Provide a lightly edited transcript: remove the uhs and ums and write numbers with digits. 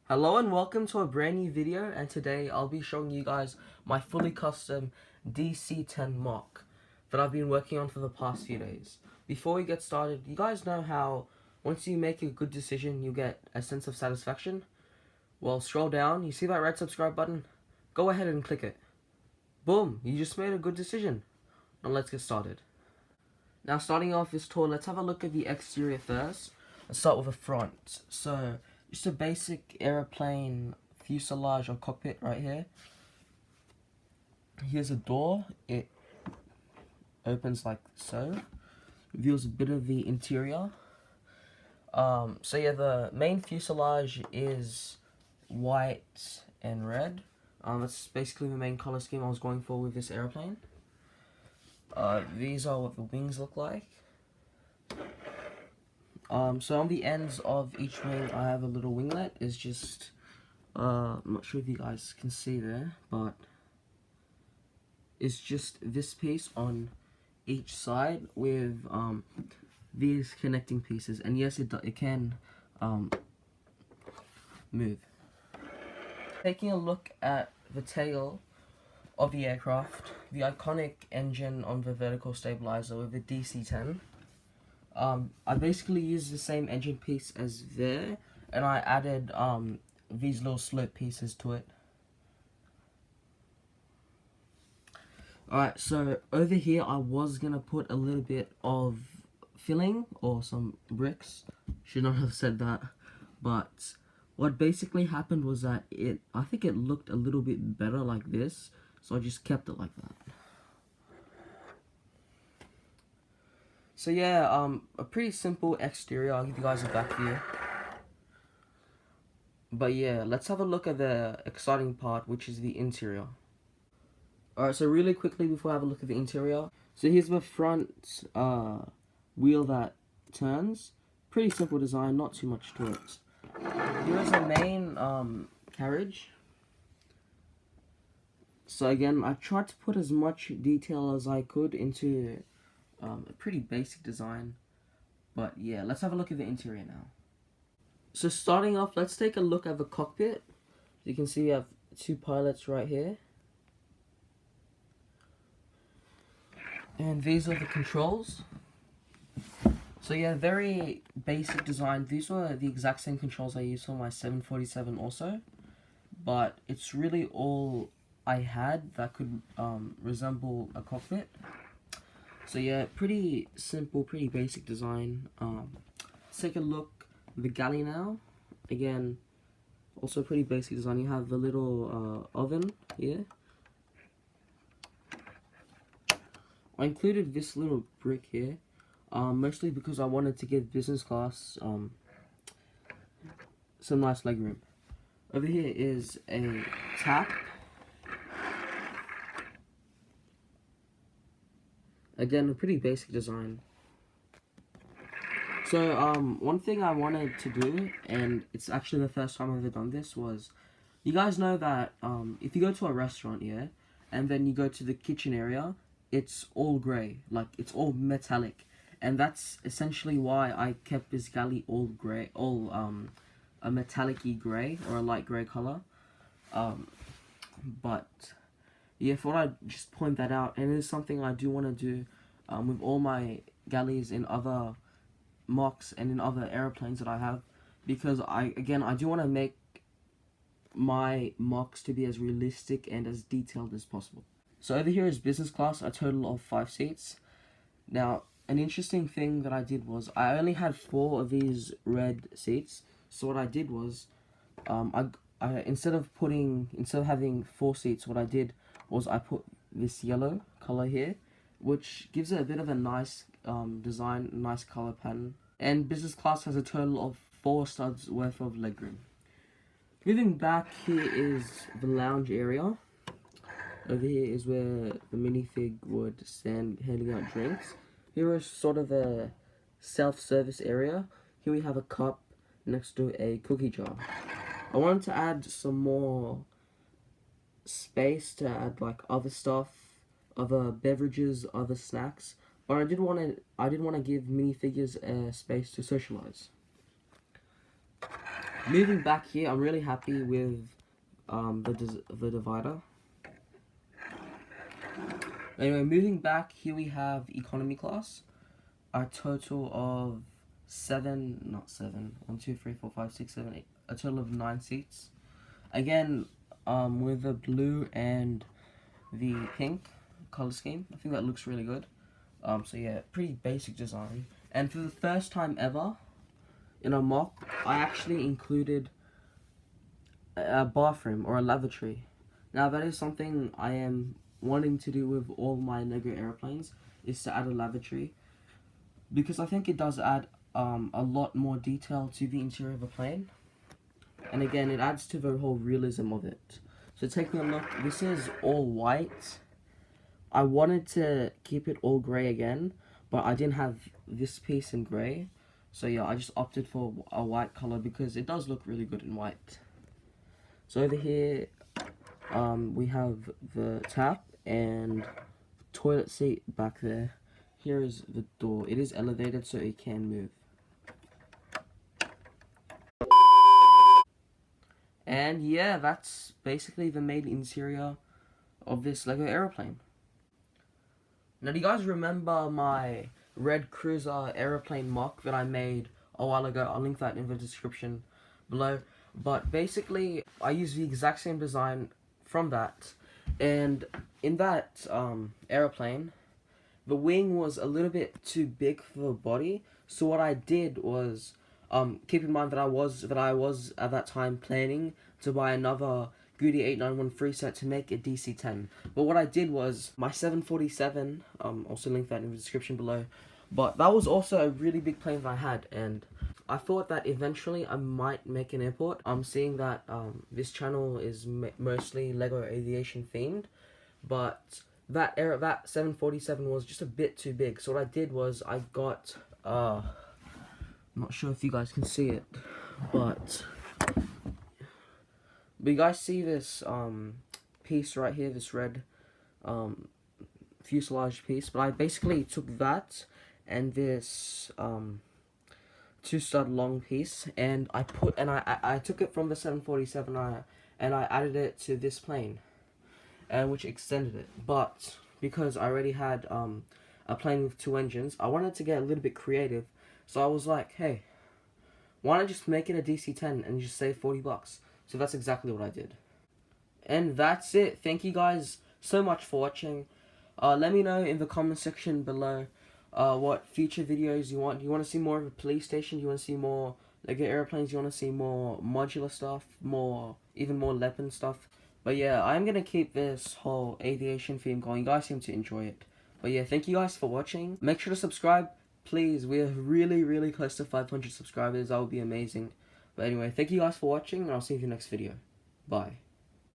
Hello and welcome to a brand new video, and today I'll be showing you guys my fully custom DC-10 mock that I've been working on for the past few days. Before we get started, you guys know how once you make a good decision you get a sense of satisfaction? Well, scroll down, you see that red subscribe button? Go ahead and click it. Boom, you just made a good decision. Now let's get started. Now starting off this tour, let's have a look at the exterior first. Let's start with the front. So, just a basic aeroplane fuselage or cockpit right here. Here's a door. It opens like so. Reveals a bit of the interior. So yeah, the main fuselage is white and red. That's basically the main color scheme I was going for with this airplane. These are what the wings look like. So on the ends of each wing, I have a little winglet. It's just, I'm not sure if you guys can see there, but it's just this piece on each side with these connecting pieces. And yes, it can move. Taking a look at the tail of the aircraft, the iconic engine on the vertical stabilizer with the DC-10. I basically used the same engine piece as there, and I added these little slope pieces to it. Alright, so over here I was gonna put a little bit of filling or some bricks. Should not have said that, but what basically happened was that I think it looked a little bit better like this, so I just kept it like that. So yeah, a pretty simple exterior. I'll give you guys a back view. But yeah, let's have a look at the exciting part, which is the interior. Alright, so really quickly before I have a look at the interior. So here's the front wheel that turns. Pretty simple design, not too much to it. Here's the main carriage. So again, I tried to put as much detail as I could into a pretty basic design, but yeah, let's have a look at the interior now. So starting off, let's take a look at the cockpit. You can see we have two pilots right here, and these are the controls. So yeah, very basic design. These were the exact same controls I used for my 747 also, but it's really all I had that could resemble a cockpit. So yeah, pretty simple, pretty basic design. Let's take a look at the galley now. Again, also pretty basic design. You have the little oven here. I included this little brick here, mostly because I wanted to give business class some nice legroom. Over here is a tap. Again, a pretty basic design. So, one thing I wanted to do, and it's actually the first time I've ever done this, was, you guys know that, if you go to a restaurant, yeah, and then you go to the kitchen area, it's all grey, like, it's all metallic, and that's essentially why I kept this galley all grey, all, a metallic-y grey, or a light grey colour, but yeah, thought I'd just point that out, and it is something I do want to do with all my galleys in other mocks and in other airplanes that I have, because I do want to make my mocks to be as realistic and as detailed as possible. So over here is business class, a total of 5 seats. Now, an interesting thing that I did was I only had 4 of these red seats, so what I did was I instead of having 4 seats, what I did was I put this yellow color here, which gives it a bit of a nice design, nice color pattern. And business class has a total of 4 studs worth of legroom. Moving back, here is the lounge area. Over here is where the minifig would stand handing out drinks. Here is sort of a self-service area. Here we have a cup next to a cookie jar. I wanted to add some more space to add like other stuff, other beverages, other snacks, but I did want to give minifigures space to socialize. moving back here, I'm really happy with the divider. Anyway, moving back here, we have economy class. A total of one, two, three, four, five, six, seven, eight. A total of 9 seats. Again, with the blue and the pink color scheme. I think that looks really good. So yeah, pretty basic design. And for the first time ever in a mock, I actually included a bathroom or a lavatory. Now that is something I am wanting to do with all my Lego airplanes, is to add a lavatory, because I think it does add a lot more detail to the interior of a plane, and again it adds to the whole realism of it. So taking a look, this is all white. I wanted to keep it all grey again, but I didn't have this piece in grey, so yeah, I just opted for a white colour because it does look really good in white. So over here, we have the tap and toilet seat back there. Here is the door. It is elevated so it can move. And yeah, that's basically the main interior of this Lego aeroplane. Now, do you guys remember my red cruiser aeroplane mock that I made a while ago? I'll link that in the description below. But basically, I used the exact same design from that. And in that aeroplane, the wing was a little bit too big for the body. So what I did was, keep in mind that I was at that time planning to buy another Goody 8913 set to make a DC-10. But what I did was my 747, also link that in the description below. But that was also a really big plane that I had, and I thought that eventually I might make an airport. I'm seeing that this channel is mostly Lego aviation themed, but that 747 was just a bit too big. So what I did was I got I'm not sure if you guys can see it, but you guys see this piece right here, this red fuselage piece. But I basically took that and this 2-stud long piece, and I took it from the 747 and I added it to this plane, and which extended it. But because I already had a plane with 2 engines, I wanted to get a little bit creative. So I was like, hey, why not just make it a DC-10 and just save 40 bucks? So that's exactly what I did. And that's it. Thank you guys so much for watching. Let me know in the comment section below what future videos you want. Do you want to see more of a police station? Do you want to see more Lego airplanes? Do you want to see more modular stuff? Even more Leopard stuff? But yeah, I'm going to keep this whole aviation theme going. You guys seem to enjoy it. But yeah, thank you guys for watching. Make sure to subscribe. Please, we're really close to 500 subscribers. That would be amazing. But anyway, thank you guys for watching, and I'll see you in the next video. Bye.